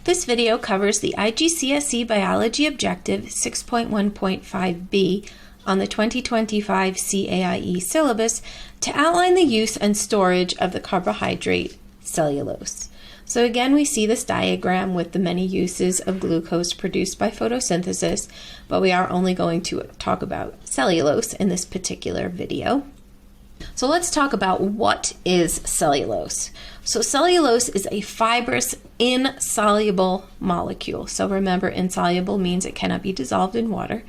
This video covers the IGCSE Biology Objective 6.1.5b on the 2025 CAIe syllabus to outline the use and storage of the carbohydrate cellulose. So again, we see this diagram with the many uses of glucose produced by photosynthesis, but we are only going to talk about cellulose in this particular video. So let's talk about what is cellulose. So cellulose is a fibrous, insoluble molecule. So remember, insoluble means it cannot be dissolved in water.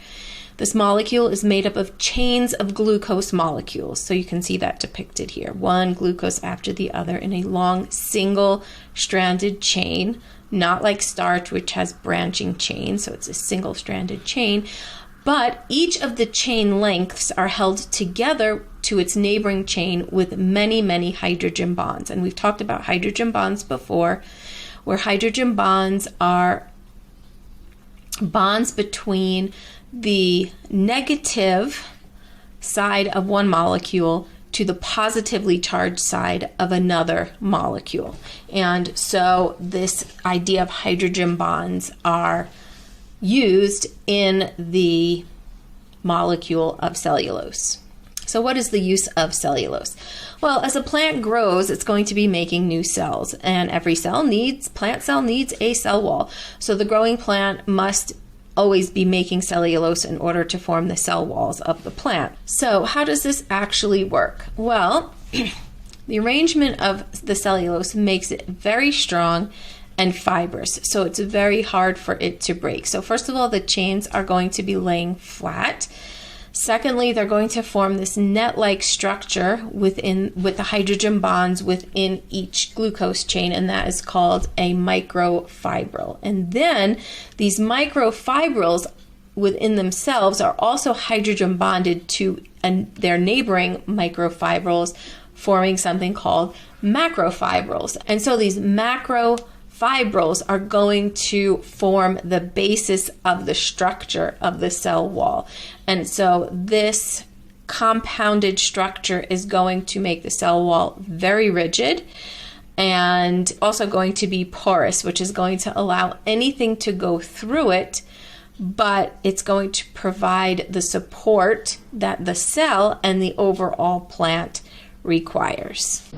This molecule is made up of chains of glucose molecules. So you can see that depicted here. One glucose after the other in a long single-stranded chain, not like starch, which has branching chains. So it's a single-stranded chain. But each of the chain lengths are held together to its neighboring chain with many, many hydrogen bonds. And we've talked about hydrogen bonds before, where hydrogen bonds are bonds between the negative side of one molecule to the positively charged side of another molecule. And so this idea of hydrogen bonds are used in the molecule of cellulose. So what is the use of cellulose? Well, as a plant grows, it's going to be making new cells, and every plant cell needs a cell wall. So the growing plant must always be making cellulose in order to form the cell walls of the plant. So how does this actually work? Well, the arrangement of the cellulose makes it very strong and fibrous, so it's very hard for it to break. So first of all, the chains are going to be laying flat. Secondly, they're going to form this net-like structure with the hydrogen bonds within each glucose chain, and that is called a microfibril. And then these microfibrils within themselves are also hydrogen bonded to their neighboring microfibrils, forming something called macrofibrils. And so these macrofibrils are going to form the basis of the structure of the cell wall. And so this compounded structure is going to make the cell wall very rigid and also going to be porous, which is going to allow anything to go through it, but it's going to provide the support that the cell and the overall plant requires.